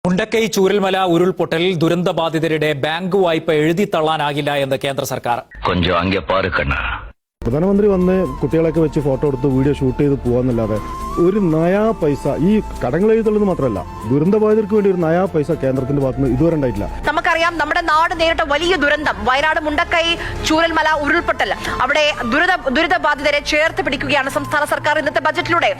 മുണ്ടക്കൈ ചൂരൽമല ഉരുൾപൊട്ടൽ ദുരന്തബാധിതരുടെ ബാങ്ക് വായ്പ എഴുതിത്തള്ളാനാകില്ല എന്ന് കേന്ദ്ര സർക്കാർ. പ്രധാനമന്ത്രി വന്ന് കുട്ടികളൊക്കെ വെച്ച് ഫോട്ടോ എടുത്ത് വീഡിയോ ഷൂട്ട് ചെയ്ത് പോവാന്നല്ലാതെ ഒരു നയാ പൈസ ഈ കടങ്ങൾ എഴുതുള്ളത് മാത്രമല്ല ദുരന്തബാധിതർക്ക് വേണ്ടി ഒരു നയാ പൈസ കേന്ദ്രത്തിന്റെ ഭാഗത്തുനിന്ന് ഇതുവരെ ഉണ്ടായിട്ടില്ല. നമുക്കറിയാം നമ്മുടെ നാട് നേരിട്ട വലിയ ദുരന്തം വയനാട് മുണ്ടക്കൈ ചൂരൽമല ഉരുൾപൊട്ടൽ. അവിടെ ദുരിതബാധിതരെ ചേർത്ത് പിടിക്കുകയാണ് സംസ്ഥാന സർക്കാർ ഇന്നത്തെ ബജറ്റിലൂടെ.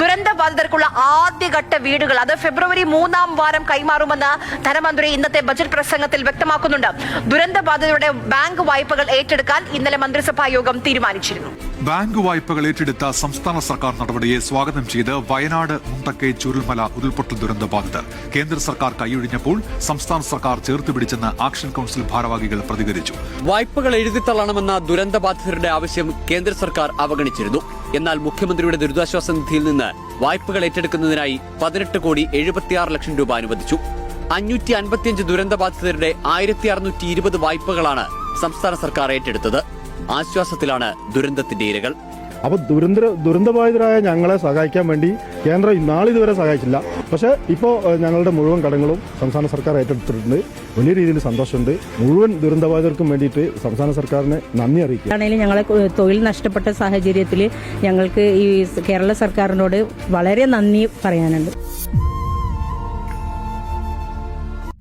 ദുരന്തബാധിതർക്കുള്ള ആദ്യഘട്ട വീടുകൾ അത് ഫെബ്രുവരി 3-ാം വാരം കൈമാറുമെന്ന് ധനമന്ത്രി ഇന്നത്തെ ബജറ്റ് പ്രസംഗത്തിൽ വ്യക്തമാക്കുന്നുണ്ട്. ദുരന്തബാധിതരുടെ ബാങ്ക് വായ്പകൾ ഏറ്റെടുക്കാൻ ഇന്നലെ മന്ത്രിസഭാ യോഗം തീരുമാനിച്ചിരുന്നു. ബാങ്ക് വായ്പകൾ ഏറ്റെടുത്ത സംസ്ഥാന സർക്കാർ നടപടിയെ സ്വാഗതം ചെയ്ത് വയനാട് മുണ്ടക്കൈ ചൂരൽമല ഉരുൾപൊട്ടൽ ദുരന്ത ബാധിതർ കേന്ദ്ര സർക്കാർ കൈയൊഴിഞ്ഞപ്പോൾ സംസ്ഥാന സർക്കാർ ചേർത്ത് പിടിച്ചെന്ന് ആക്ഷൻ കൌൺസിൽ ഭാരവാഹികൾ പ്രതികരിച്ചു. വായ്പകൾ എഴുതിത്തള്ളണമെന്ന ദുരന്തബാധിതരുടെ ആവശ്യം കേന്ദ്ര സർക്കാർ അവഗണിച്ചിരുന്നു. എന്നാൽ മുഖ്യമന്ത്രിയുടെ ദുരിതാശ്വാസ നിധിയിൽ നിന്ന് വായ്പകൾ ഏറ്റെടുക്കുന്നതിനായി 18,76 ലക്ഷം രൂപ അനുവദിച്ചു. 555 ദുരന്തബാധിതരുടെ 1620 വായ്പകളാണ് സംസ്ഥാന സർക്കാർ ഏറ്റെടുത്തത്. ആശ്വാസത്തിലാണ് ദുരന്തത്തിന്റെ ഇരകൾ. അപ്പൊ ദുരന്തബാധിതരായ ഞങ്ങളെ സഹായിക്കാൻ വേണ്ടി കേന്ദ്രം നാളിതുവരെ സഹായിച്ചില്ല. പക്ഷേ ഇപ്പോൾ ഞങ്ങളുടെ മുഴുവൻ കടങ്ങളും സംസ്ഥാന സർക്കാർ ഏറ്റെടുത്തിട്ടുണ്ട്. വലിയ രീതിയിൽ സന്തോഷമുണ്ട്. മുഴുവൻ ദുരന്തബാധിതർക്കും വേണ്ടിയിട്ട് സംസ്ഥാന സർക്കാരിനെ നന്ദി അറിയിക്കുക. ആണെങ്കിലും ഞങ്ങളെ തൊഴിൽ നഷ്ടപ്പെട്ട സാഹചര്യത്തിൽ ഞങ്ങൾക്ക് ഈ കേരള സർക്കാരിനോട് വളരെ നന്ദി പറയാനുണ്ട്.